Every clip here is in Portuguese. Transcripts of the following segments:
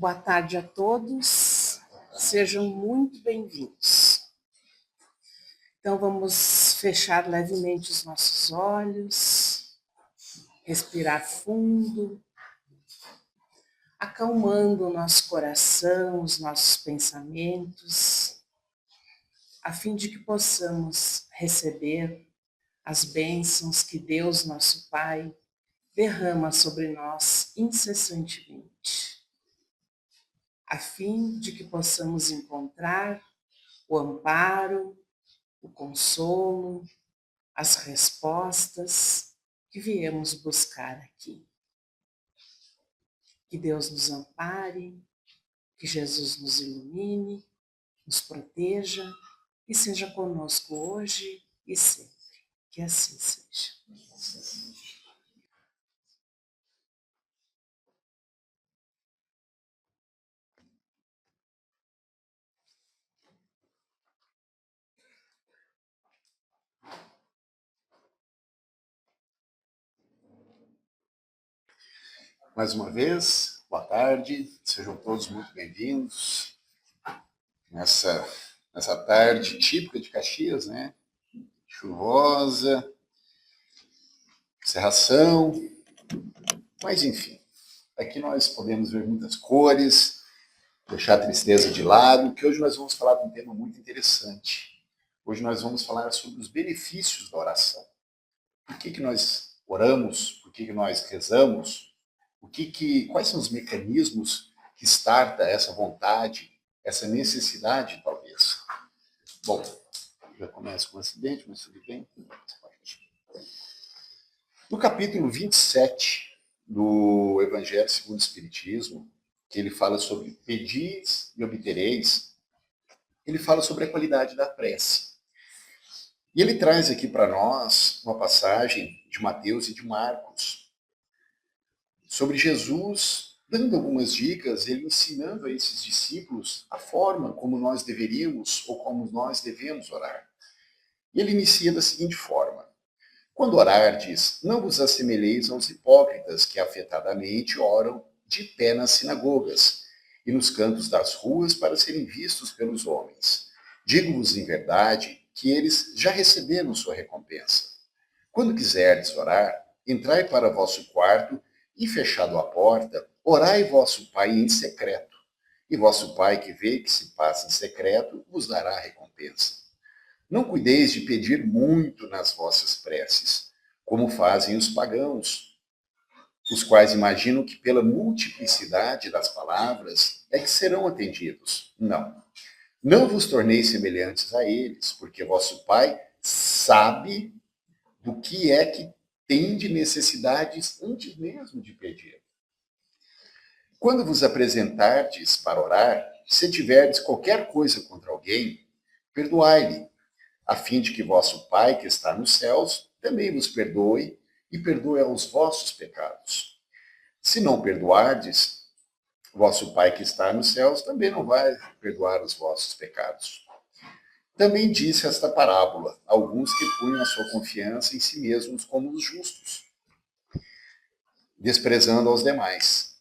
Boa tarde a todos, sejam muito bem-vindos. Então vamos fechar levemente os nossos olhos, respirar fundo, acalmando o nosso coração, os nossos pensamentos, a fim de que possamos receber as bênçãos que Deus, nosso Pai, derrama sobre nós incessantemente, a fim de que possamos encontrar o amparo, o consolo, as respostas que viemos buscar aqui. Que Deus nos ampare, que Jesus nos ilumine, nos proteja e seja conosco hoje e sempre. Que assim seja. Mais uma vez, boa tarde, sejam todos muito bem-vindos nessa tarde típica de Caxias, né? Chuvosa, cerração, mas enfim, aqui nós podemos ver muitas cores, deixar a tristeza de lado, que hoje nós vamos falar de um tema muito interessante. Hoje nós vamos falar sobre os benefícios da oração. Por que nós oramos? Por que nós rezamos? Quais são os mecanismos que starta essa vontade, essa necessidade, talvez? Bom, já começa com um acidente, mas tudo bem. No capítulo 27 do Evangelho segundo o Espiritismo, que ele fala sobre pedis e obtereis, ele fala sobre a qualidade da prece. E ele traz aqui para nós uma passagem de Mateus e de Marcos, sobre Jesus dando algumas dicas, ele ensinando a esses discípulos a forma como nós deveríamos ou como nós devemos orar. E ele inicia da seguinte forma: quando orardes, não vos assemelheis aos hipócritas que afetadamente oram de pé nas sinagogas e nos cantos das ruas para serem vistos pelos homens. Digo-vos em verdade que eles já receberam sua recompensa. Quando quiserdes orar, entrai para vosso quarto e, fechado a porta, orai vosso Pai em secreto. E vosso Pai, que vê que se passa em secreto, vos dará a recompensa. Não cuideis de pedir muito nas vossas preces, como fazem os pagãos, os quais imaginam que pela multiplicidade das palavras é que serão atendidos. Não. Não vos torneis semelhantes a eles, porque vosso Pai sabe do que é que tem de necessidades antes mesmo de pedir. Quando vos apresentardes para orar, se tiverdes qualquer coisa contra alguém, perdoai-lhe, a fim de que vosso Pai que está nos céus também vos perdoe e perdoe aos vossos pecados. Se não perdoardes, vosso Pai que está nos céus também não vai perdoar os vossos pecados. Também disse esta parábola a alguns que punham a sua confiança em si mesmos como os justos, desprezando aos demais.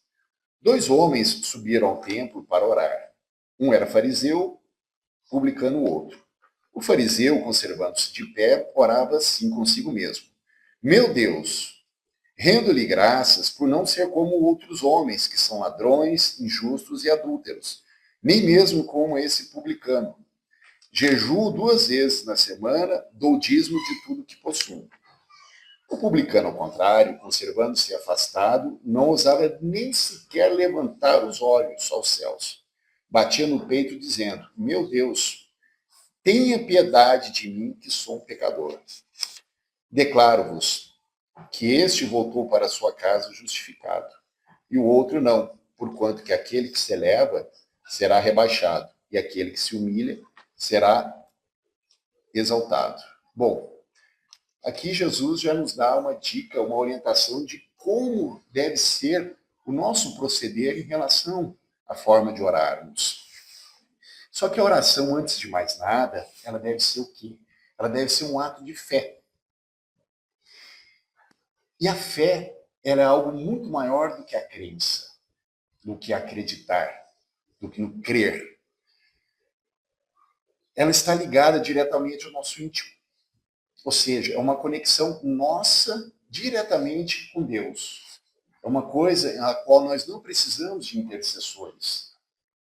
2 homens subiram ao templo para orar. Um era fariseu, publicano o outro. O fariseu, conservando-se de pé, orava assim consigo mesmo: Meu Deus, rendo-lhe graças por não ser como outros homens, que são ladrões, injustos e adúlteros, nem mesmo como esse publicano. Jejuo 2 vezes na semana, dou dízimo de tudo que possuo. O publicano, ao contrário, conservando-se afastado, não ousava nem sequer levantar os olhos aos céus. Batia no peito, dizendo: Meu Deus, tenha piedade de mim, que sou um pecador. Declaro-vos que este voltou para sua casa justificado, e o outro não, porquanto que aquele que se eleva será rebaixado, e aquele que se humilha será exaltado. Bom, aqui Jesus já nos dá uma dica, uma orientação de como deve ser o nosso proceder em relação à forma de orarmos. Só que a oração, antes de mais nada, ela deve ser o quê? Ela deve ser um ato de fé. E a fé, ela é algo muito maior do que a crença. do que acreditar, do que no crer. Ela está ligada diretamente ao nosso íntimo. Ou seja, é uma conexão nossa diretamente com Deus. É uma coisa a qual nós não precisamos de intercessores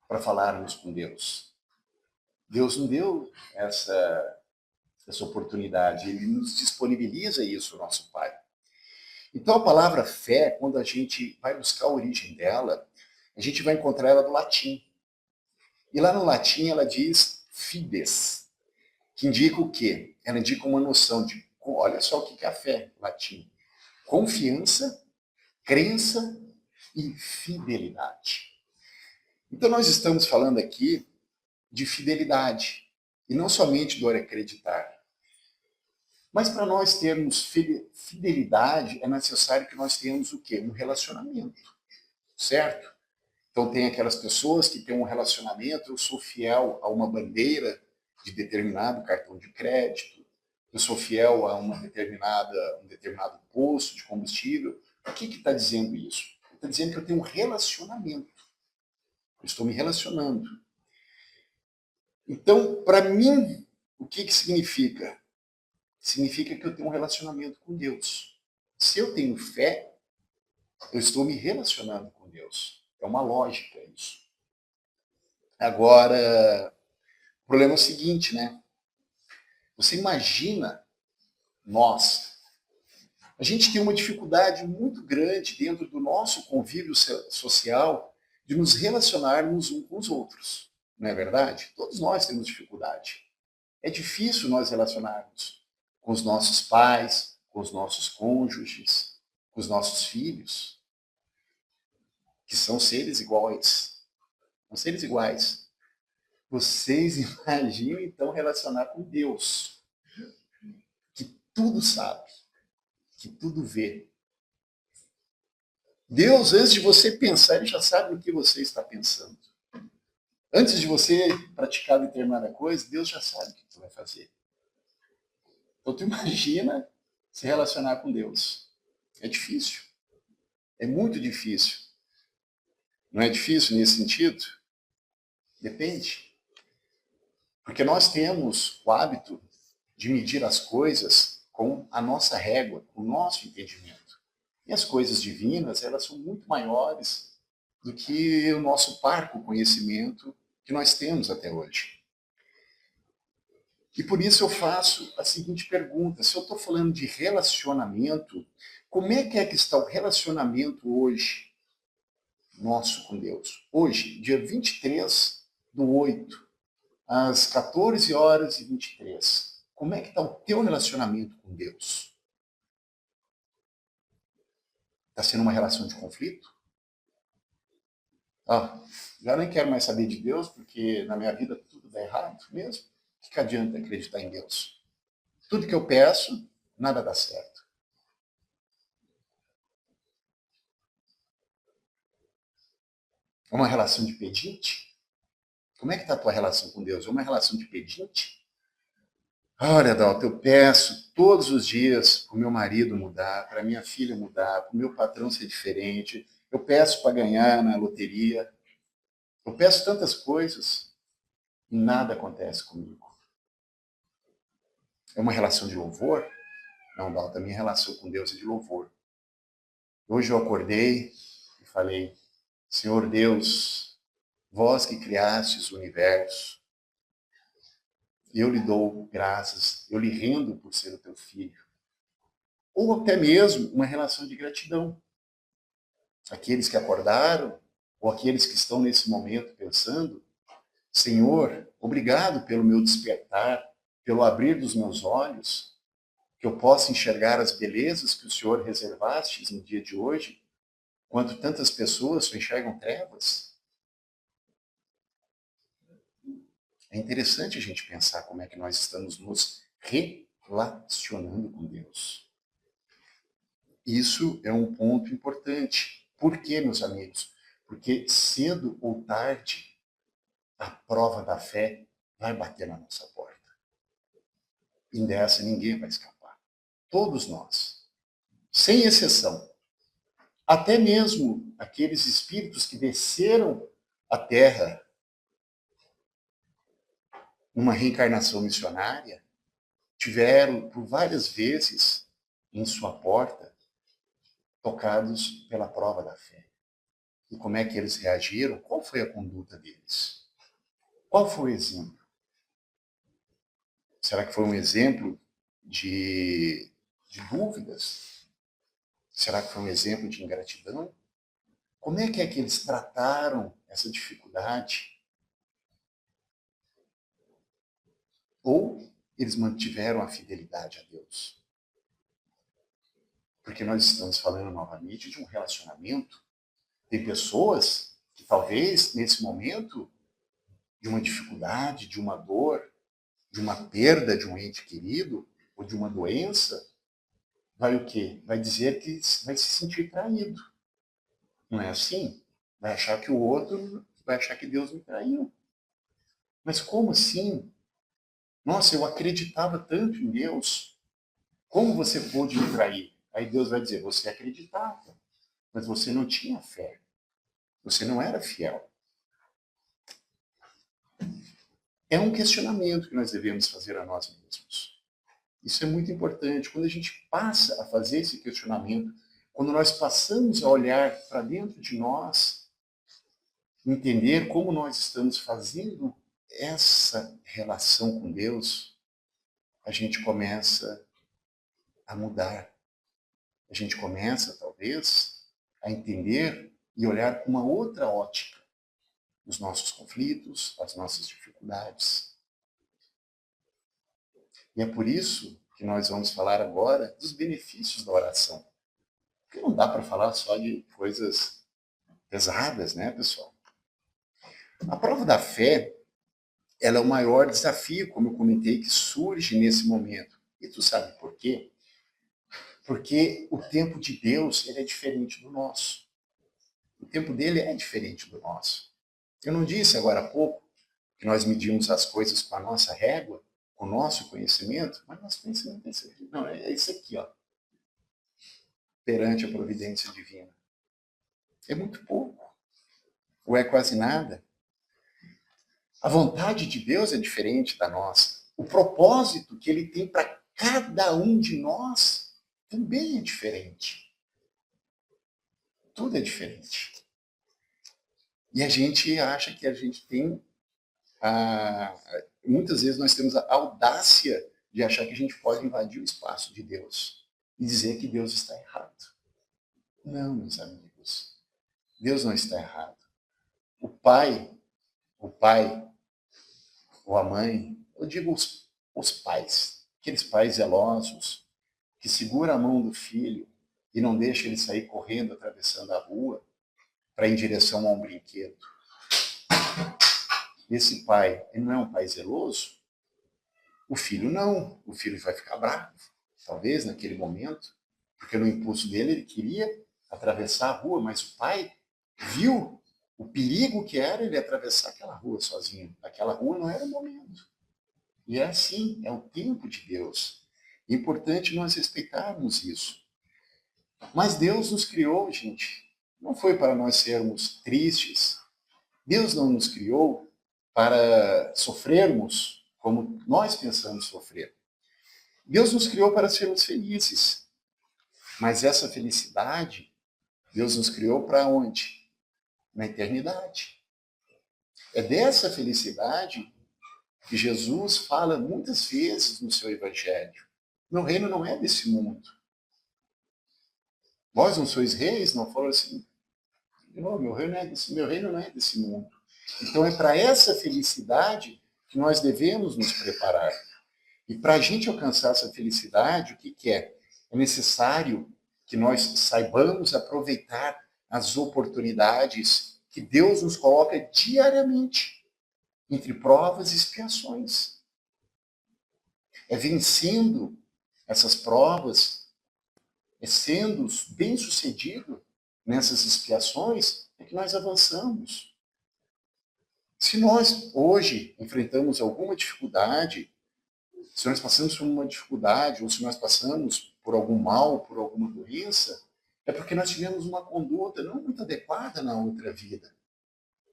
para falarmos com Deus. Deus não deu essa oportunidade, Ele nos disponibiliza isso, nosso Pai. Então a palavra fé, quando a gente vai buscar a origem dela, a gente vai encontrar ela no latim. E lá no latim ela diz fides, que indica o quê? Ela indica uma noção de, olha só o que é a fé, latim. Confiança, crença e fidelidade. Então nós estamos falando aqui de fidelidade, e não somente do acreditar. Mas para nós termos fidelidade, é necessário que nós tenhamos o quê? Um relacionamento, certo? Então tem aquelas pessoas que têm um relacionamento, eu sou fiel a uma bandeira de determinado cartão de crédito, eu sou fiel a um determinado posto de combustível. O que está dizendo isso? Está dizendo que eu tenho um relacionamento. Eu estou me relacionando. Então, para mim, o que significa? Significa que eu tenho um relacionamento com Deus. Se eu tenho fé, eu estou me relacionando com Deus. É uma lógica isso. Agora, o problema é o seguinte, né? Você imagina nós. A gente tem uma dificuldade muito grande dentro do nosso convívio social de nos relacionarmos uns com os outros. Não é verdade? Todos nós temos dificuldade. É difícil nós relacionarmos com os nossos pais, com os nossos cônjuges, com os nossos filhos, que são seres iguais. São seres iguais. Vocês imaginam, então, relacionar com Deus, que tudo sabe, que tudo vê. Deus, antes de você pensar, Ele já sabe o que você está pensando. Antes de você praticar determinada coisa, Deus já sabe o que você vai fazer. Então, tu imagina se relacionar com Deus. É difícil. É muito difícil. Não é difícil nesse sentido? Depende. Porque nós temos o hábito de medir as coisas com a nossa régua, com o nosso entendimento. E as coisas divinas, elas são muito maiores do que o nosso parco conhecimento que nós temos até hoje. E por isso eu faço a seguinte pergunta: se eu estou falando de relacionamento, como é que está o relacionamento hoje nosso com Deus? Hoje, dia 23/8, às 14h23. Como é que está o teu relacionamento com Deus? Está sendo uma relação de conflito? Já nem quero mais saber de Deus, porque na minha vida tudo dá errado mesmo. O que adianta acreditar em Deus? Tudo que eu peço, nada dá certo. É uma relação de pedinte? Como é que está a tua relação com Deus? É uma relação de pedinte? Olha, Adalto, eu peço todos os dias para o meu marido mudar, para minha filha mudar, para o meu patrão ser diferente. Eu peço para ganhar na loteria. Eu peço tantas coisas e nada acontece comigo. É uma relação de louvor? Não, Adalto, a minha relação com Deus é de louvor. Hoje eu acordei e falei: Senhor Deus, vós que criastes o universo, eu lhe dou graças, eu lhe rendo por ser o teu filho. Ou até mesmo uma relação de gratidão. Aqueles que acordaram, ou aqueles que estão nesse momento pensando: Senhor, obrigado pelo meu despertar, pelo abrir dos meus olhos, que eu possa enxergar as belezas que o Senhor reservaste no dia de hoje, quanto tantas pessoas só enxergam trevas. É interessante a gente pensar como é que nós estamos nos relacionando com Deus. Isso é um ponto importante. Por quê, meus amigos? Porque cedo ou tarde, a prova da fé vai bater na nossa porta. E dessa ninguém vai escapar. Todos nós, sem exceção. Até mesmo aqueles espíritos que desceram à Terra numa reencarnação missionária, tiveram por várias vezes em sua porta tocados pela prova da fé. E como é que eles reagiram? Qual foi a conduta deles? Qual foi o exemplo? Será que foi um exemplo de dúvidas? Será que foi um exemplo de ingratidão? Como é que eles trataram essa dificuldade? Ou eles mantiveram a fidelidade a Deus? Porque nós estamos falando novamente de um relacionamento. Tem pessoas que talvez nesse momento de uma dificuldade, de uma dor, de uma perda de um ente querido ou de uma doença, vai o quê? Vai dizer que vai se sentir traído. Não é assim? Vai achar que o outro, vai achar que Deus me traiu. Mas como assim? Nossa, eu acreditava tanto em Deus. Como você pôde me trair? Aí Deus vai dizer, você acreditava, mas você não tinha fé. Você não era fiel. É um questionamento que nós devemos fazer a nós mesmos. Isso é muito importante. Quando a gente passa a fazer esse questionamento, quando nós passamos a olhar para dentro de nós, entender como nós estamos fazendo essa relação com Deus, a gente começa a mudar. A gente começa, talvez, a entender e olhar com uma outra ótica os nossos conflitos, as nossas dificuldades. E é por isso que nós vamos falar agora dos benefícios da oração. Porque não dá para falar só de coisas pesadas, né, pessoal? A prova da fé, ela é o maior desafio, como eu comentei, que surge nesse momento. E tu sabe por quê? Porque o tempo de Deus, ele é diferente do nosso. O tempo dele é diferente do nosso. Eu não disse agora há pouco que nós medimos as coisas com a nossa régua, com o nosso conhecimento, mas nosso conhecimento é isso aqui. Não, é isso aqui, ó. Perante a providência divina. É muito pouco. Ou é quase nada. A vontade de Deus é diferente da nossa. O propósito que ele tem para cada um de nós também é diferente. Tudo é diferente. E a gente acha que a gente tem muitas vezes nós temos a audácia de achar que a gente pode invadir o espaço de Deus e dizer que Deus está errado. Não, meus amigos. Deus não está errado. O pai ou a mãe, eu digo os pais, aqueles pais zelosos que seguram a mão do filho e não deixam ele sair correndo, atravessando a rua para ir em direção a um brinquedo. Esse pai, ele não é um pai zeloso? O filho não. O filho vai ficar bravo, talvez, naquele momento, porque no impulso dele ele queria atravessar a rua, mas o pai viu o perigo que era ele atravessar aquela rua sozinho. Aquela rua não era o momento. E é assim, é o tempo de Deus. É importante nós respeitarmos isso. Mas Deus nos criou, gente. Não foi para nós sermos tristes. Deus não nos criou para sofrermos como nós pensamos sofrer. Deus nos criou para sermos felizes. Mas essa felicidade, Deus nos criou para onde? Na eternidade. É dessa felicidade que Jesus fala muitas vezes no seu evangelho. Meu reino não é desse mundo. Vós não sois reis? Não falou assim. Não, meu reino não é desse mundo. Então é para essa felicidade que nós devemos nos preparar. E para a gente alcançar essa felicidade, o que é? É necessário que nós saibamos aproveitar as oportunidades que Deus nos coloca diariamente, entre provas e expiações. É vencendo essas provas, é sendo bem-sucedido nessas expiações, é que nós avançamos. Se nós hoje enfrentamos alguma dificuldade, se nós passamos por uma dificuldade, ou se nós passamos por algum mal, por alguma doença, É porque nós tivemos uma conduta não muito adequada na outra vida.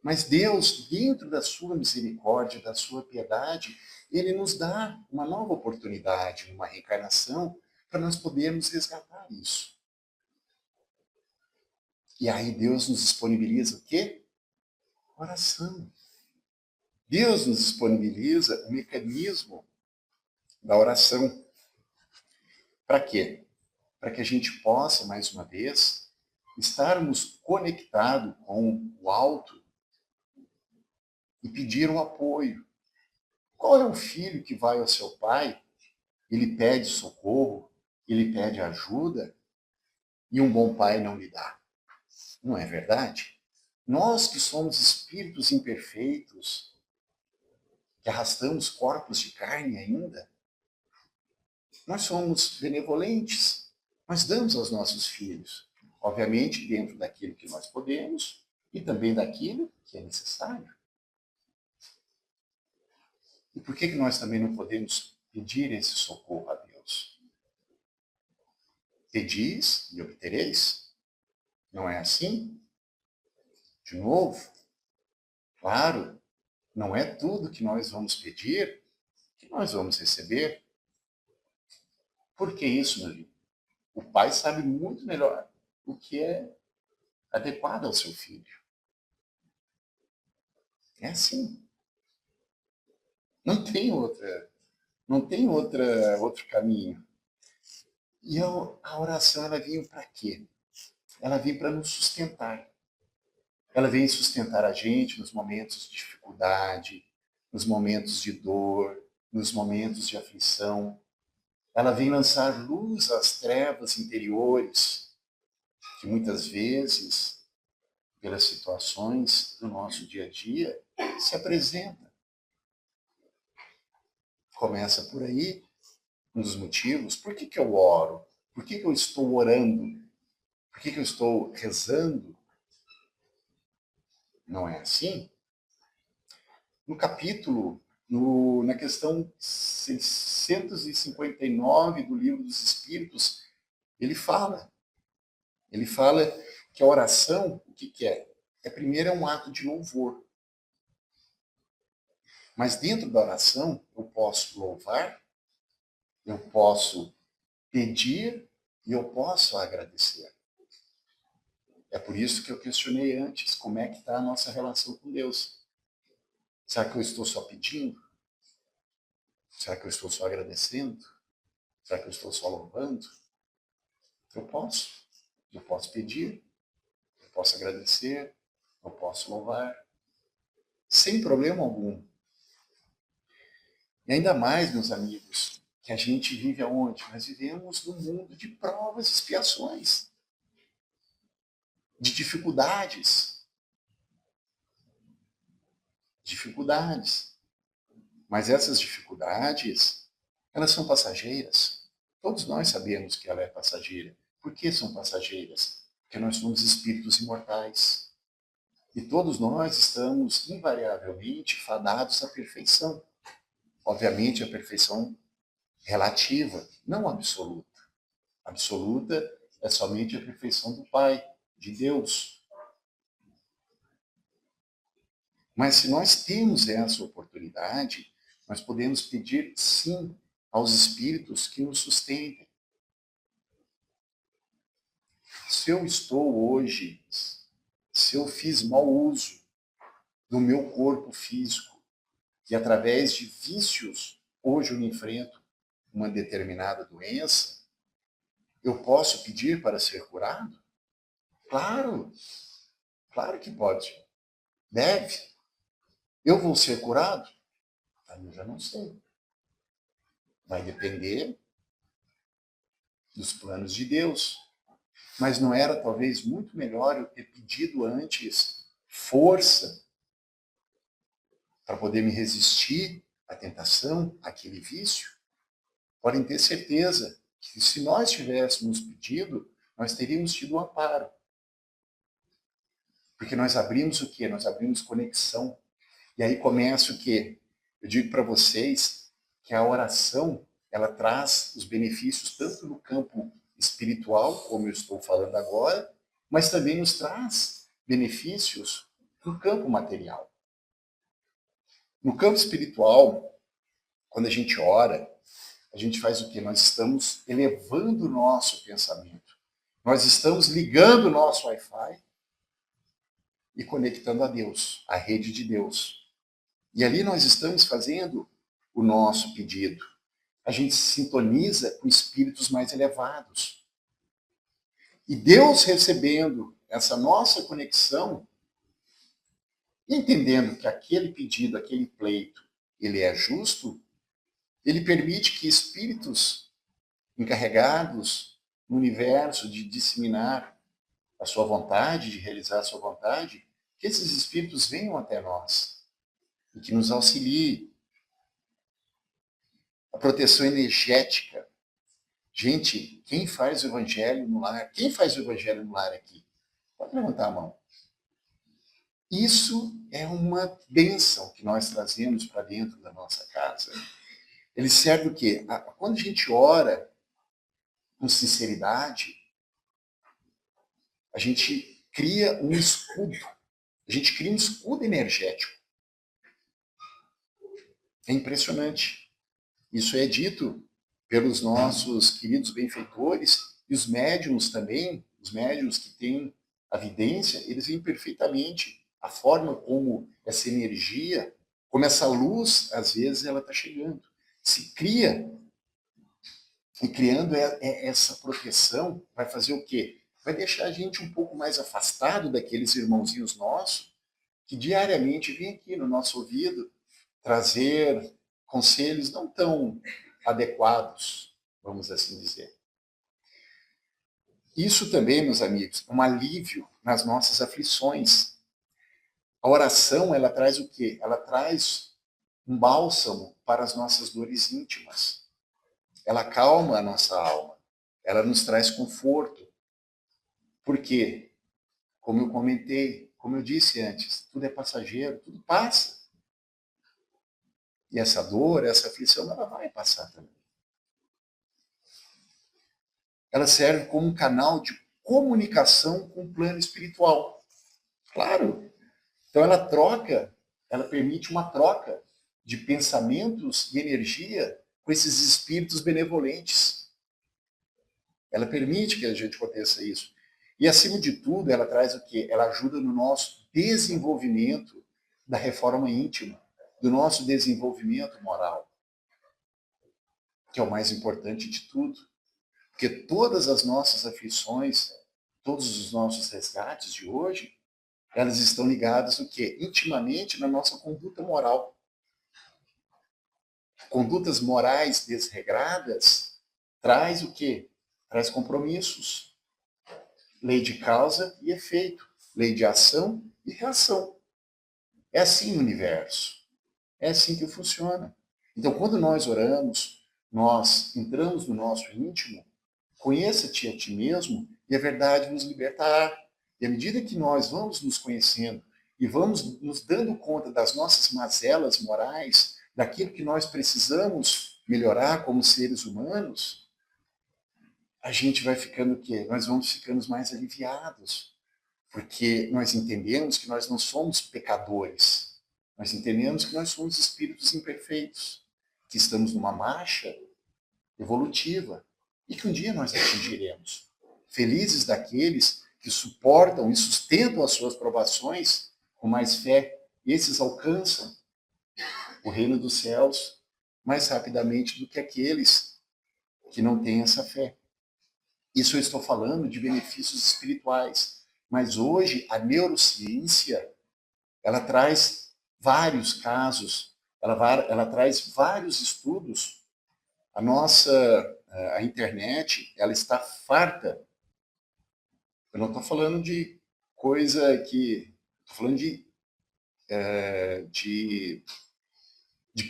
Mas Deus, dentro da sua misericórdia, da sua piedade, ele nos dá uma nova oportunidade, uma reencarnação, para nós podermos resgatar isso. E aí Deus nos disponibiliza o quê? Oração. Deus nos disponibiliza o mecanismo da oração. Para quê? Para que a gente possa, mais uma vez, estarmos conectados com o alto e pedir o apoio. Qual é o filho que vai ao seu pai, ele pede socorro, ele pede ajuda, e um bom pai não lhe dá? Não é verdade? Nós que somos espíritos imperfeitos, que arrastamos corpos de carne ainda, nós somos benevolentes, nós damos aos nossos filhos, obviamente dentro daquilo que nós podemos e também daquilo que é necessário. E por que nós também não podemos pedir esse socorro a Deus? Pedis e obtereis? Não é assim? De novo, claro, não é tudo que nós vamos pedir que nós vamos receber. Por que isso, meu amigo? O pai sabe muito melhor o que é adequado ao seu filho. É assim. Não tem outro caminho. E a oração, ela vem para quê? Ela vem para nos sustentar. Ela vem sustentar a gente nos momentos de dificuldade, nos momentos de dor, nos momentos de aflição. Ela vem lançar luz às trevas interiores, que muitas vezes, pelas situações do nosso dia a dia, se apresentam. Começa por aí, um dos motivos. Por que eu oro? Por que eu estou orando? Por que eu estou rezando? Não é assim? No capítulo, na questão 659 do Livro dos Espíritos, ele fala que a oração, o que é? Primeiro é um ato de louvor. Mas dentro da oração, eu posso louvar, eu posso pedir e eu posso agradecer. É por isso que eu questionei antes, como é que está a nossa relação com Deus? Será que eu estou só pedindo? Será que eu estou só agradecendo? Será que eu estou só louvando? Eu posso pedir, eu posso agradecer, eu posso louvar, sem problema algum. E ainda mais, meus amigos, que a gente vive aonde? Nós vivemos num mundo de provas e expiações, de dificuldades. Mas essas dificuldades, elas são passageiras. Todos nós sabemos que ela é passageira. Por que são passageiras? Porque nós somos espíritos imortais. E todos nós estamos, invariavelmente, fadados à perfeição. Obviamente, a perfeição relativa, não absoluta. Absoluta é somente a perfeição do Pai, de Deus. Mas se nós temos essa oportunidade, nós podemos pedir, sim, aos espíritos que nos sustentem. Se eu estou hoje, se eu fiz mau uso do meu corpo físico e através de vícios, hoje eu enfrento uma determinada doença, eu posso pedir para ser curado? Claro, claro que pode. Deve. Eu vou ser curado? Eu já não sei. Vai depender dos planos de Deus. Mas não era talvez muito melhor eu ter pedido antes força para poder me resistir à tentação, àquele vício? Podem ter certeza que se nós tivéssemos pedido, nós teríamos tido um amparo. Porque nós abrimos o quê? Nós abrimos conexão. E aí começa o quê? Eu digo para vocês que a oração, ela traz os benefícios tanto no campo espiritual, como eu estou falando agora, mas também nos traz benefícios no campo material. No campo espiritual, quando a gente ora, a gente faz o quê? Nós estamos elevando o nosso pensamento. Nós estamos ligando o nosso Wi-Fi e conectando a Deus, a rede de Deus. E ali nós estamos fazendo o nosso pedido. A gente se sintoniza com espíritos mais elevados. E Deus, recebendo essa nossa conexão, entendendo que aquele pedido, aquele pleito, ele é justo, ele permite que espíritos encarregados no universo de disseminar a sua vontade, de realizar a sua vontade, que esses espíritos venham até nós e que nos auxiliem. A proteção energética. Gente, quem faz o evangelho no lar? Quem faz o evangelho no lar aqui? Pode levantar a mão. Isso é uma bênção que nós trazemos para dentro da nossa casa. Ele serve o quê? Quando a gente ora com sinceridade, a gente cria um escudo. A gente cria um escudo energético. É impressionante. Isso é dito pelos nossos queridos benfeitores e os médiuns também, os médiuns que têm a vidência, eles veem perfeitamente a forma como essa energia, como essa luz, às vezes, ela está chegando. Se cria, e criando essa proteção, vai fazer o quê? Vai deixar a gente um pouco mais afastado daqueles irmãozinhos nossos que diariamente vêm aqui no nosso ouvido trazer conselhos não tão adequados, vamos assim dizer. Isso também, meus amigos, é um alívio nas nossas aflições. A oração, ela traz o quê? Ela traz um bálsamo para as nossas dores íntimas. Ela acalma a nossa alma. Ela nos traz conforto. Por quê? Como eu comentei, como eu disse antes, tudo é passageiro, tudo passa. E essa dor, essa aflição, ela vai passar também. Ela serve como um canal de comunicação com o plano espiritual. Claro. Então ela permite uma troca de pensamentos e energia com esses espíritos benevolentes. Ela permite que a gente aconteça isso. E, acima de tudo, ela traz o quê? Ela ajuda no nosso desenvolvimento da reforma íntima, do nosso desenvolvimento moral, que é o mais importante de tudo. Porque todas as nossas aflições, todos os nossos resgates de hoje, elas estão ligadas o quê? Intimamente na nossa conduta moral. Condutas morais desregradas traz o quê? Traz compromissos. Lei de causa e efeito. Lei de ação e reação. É assim no universo. É assim que funciona. Então, quando nós oramos, nós entramos no nosso íntimo, conheça-te a ti mesmo e a verdade nos libertará. E à medida que nós vamos nos conhecendo e vamos nos dando conta das nossas mazelas morais, daquilo que nós precisamos melhorar como seres humanos, a gente vai ficando o quê? Nós vamos ficando mais aliviados, porque nós entendemos que nós não somos pecadores. Nós entendemos que nós somos espíritos imperfeitos, que estamos numa marcha evolutiva e que um dia nós atingiremos. Felizes daqueles que suportam e sustentam as suas provações com mais fé. Esses alcançam o reino dos céus mais rapidamente do que aqueles que não têm essa fé. Isso eu estou falando de benefícios espirituais. Mas hoje a neurociência, ela traz vários casos, ela traz vários estudos. A internet, ela está farta. Eu não estou falando de coisa que... Estou falando de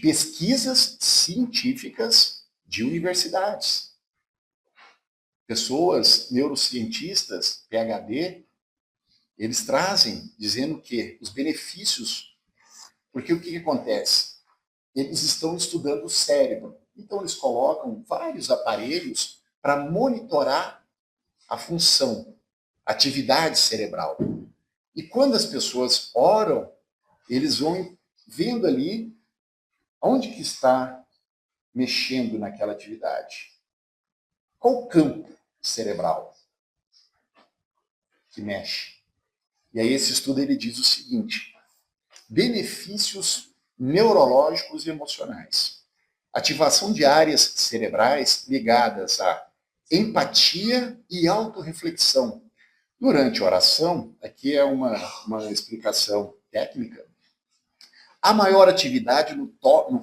pesquisas científicas de universidades. Pessoas, neurocientistas, PhD, eles trazem, dizendo que os benefícios... Porque o que acontece? Eles estão estudando o cérebro. Então, eles colocam vários aparelhos para monitorar a função, a atividade cerebral. E quando as pessoas oram, eles vão vendo ali onde que está mexendo naquela atividade. Qual o campo cerebral que mexe? E aí esse estudo ele diz o seguinte: benefícios neurológicos e emocionais. Ativação de áreas cerebrais ligadas à empatia e autorreflexão. Durante a oração, aqui é uma explicação técnica, há maior atividade no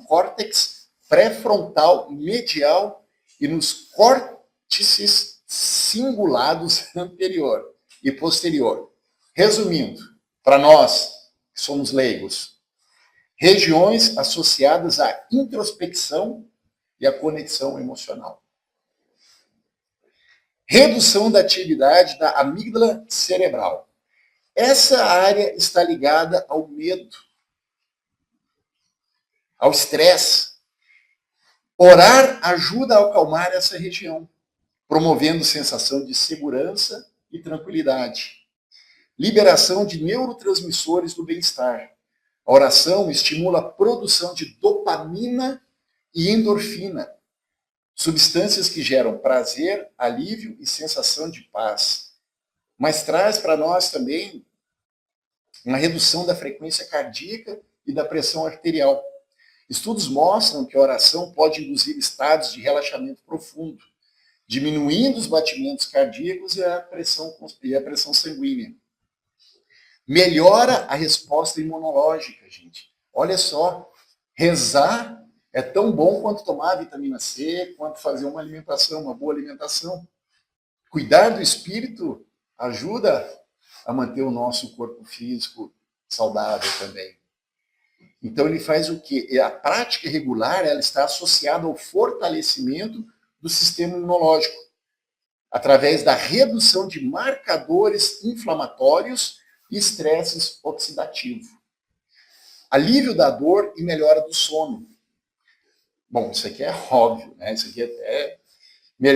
córtex pré-frontal medial e nos córtices cingulados anterior e posterior. Resumindo, para nós que somos leigos, regiões associadas à introspecção e à conexão emocional. Redução da atividade da amígdala cerebral. Essa área está ligada ao medo, ao estresse. Orar ajuda a acalmar essa região, promovendo sensação de segurança e tranquilidade. Liberação de neurotransmissores do bem-estar. A oração estimula a produção de dopamina e endorfina, substâncias que geram prazer, alívio e sensação de paz. Mas traz para nós também uma redução da frequência cardíaca e da pressão arterial. Estudos mostram que a oração pode induzir estados de relaxamento profundo, diminuindo os batimentos cardíacos e a pressão sanguínea. Melhora a resposta imunológica, gente. Olha só, rezar é tão bom quanto tomar vitamina C, quanto fazer uma alimentação, uma boa alimentação. Cuidar do espírito ajuda a manter o nosso corpo físico saudável também. Então ele faz o quê? A prática regular ela está associada ao fortalecimento do sistema imunológico, através da redução de marcadores inflamatórios e estresses oxidativos. Alívio da dor e melhora do sono. Bom, isso aqui é óbvio, né? Isso aqui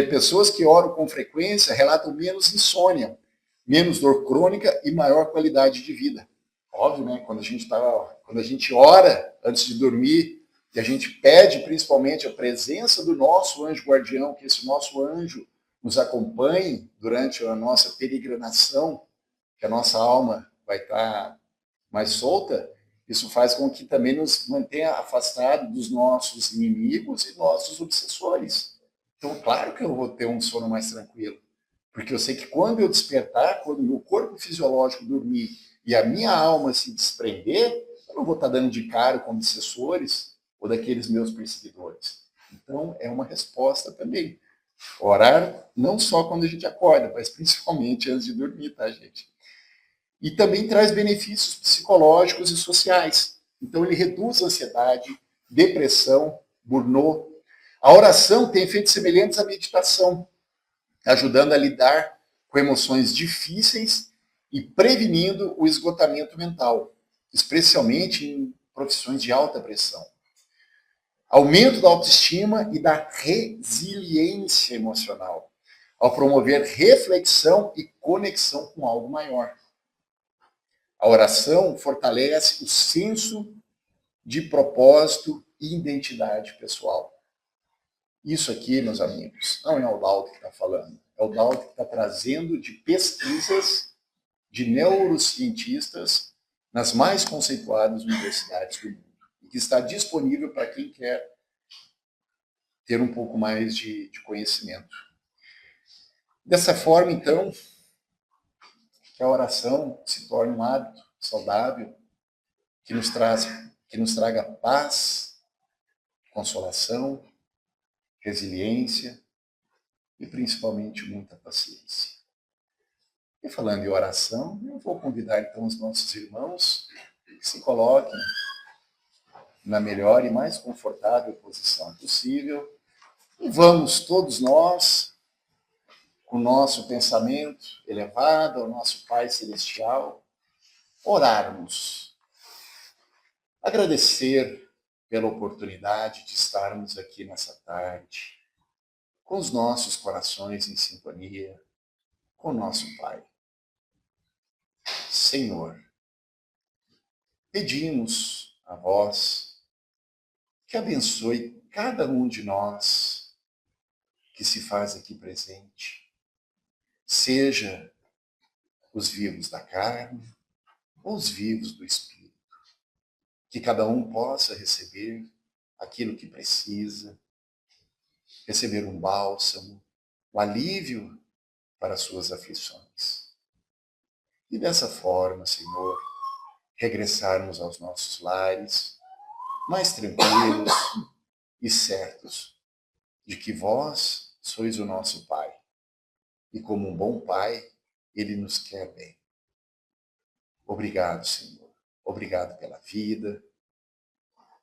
pessoas que oram com frequência relatam menos insônia, menos dor crônica e maior qualidade de vida. Óbvio, né? Quando a gente ora antes de dormir, e a gente pede principalmente a presença do nosso anjo guardião, que esse nosso anjo nos acompanhe durante a nossa peregrinação, que a nossa alma vai estar mais solta, isso faz com que também nos mantenha afastado dos nossos inimigos e nossos obsessores. Então, claro que eu vou ter um sono mais tranquilo, porque eu sei que quando eu despertar, quando o meu corpo fisiológico dormir e a minha alma se desprender, eu não vou estar dando de cara com obsessores ou daqueles meus perseguidores. Então, é uma resposta também. Orar não só quando a gente acorda, mas principalmente antes de dormir, tá, gente? E também traz benefícios psicológicos e sociais. Então, ele reduz a ansiedade, depressão, burnout. A oração tem efeitos semelhantes à meditação, ajudando a lidar com emoções difíceis e prevenindo o esgotamento mental, especialmente em profissões de alta pressão. Aumento da autoestima e da resiliência emocional, ao promover reflexão e conexão com algo maior. A oração fortalece o senso de propósito e identidade pessoal. Isso aqui, meus amigos, não é o Laudo que está falando. É o Laudo que está trazendo de pesquisas de neurocientistas nas mais conceituadas universidades do mundo. E que está disponível para quem quer ter um pouco mais de conhecimento. Dessa forma, então, que a oração se torne um hábito saudável que nos traga paz, consolação, resiliência e principalmente muita paciência. E falando em oração, eu vou convidar então os nossos irmãos que se coloquem na melhor e mais confortável posição possível e vamos todos nós, com o nosso pensamento elevado ao nosso Pai Celestial, orarmos, agradecer pela oportunidade de estarmos aqui nessa tarde, com os nossos corações em sintonia, com nosso Pai. Senhor, pedimos a vós que abençoe cada um de nós que se faz aqui presente, seja os vivos da carne ou os vivos do Espírito, que cada um possa receber aquilo que precisa, receber um bálsamo, um alívio para as suas aflições. E dessa forma, Senhor, regressarmos aos nossos lares mais tranquilos e certos de que vós sois o nosso Pai. E como um bom Pai, Ele nos quer bem. Obrigado, Senhor. Obrigado pela vida.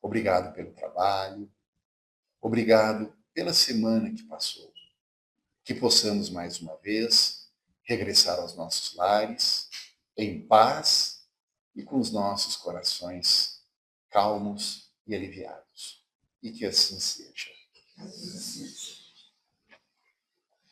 Obrigado pelo trabalho. Obrigado pela semana que passou. Que possamos mais uma vez regressar aos nossos lares em paz e com os nossos corações calmos e aliviados. E que assim seja.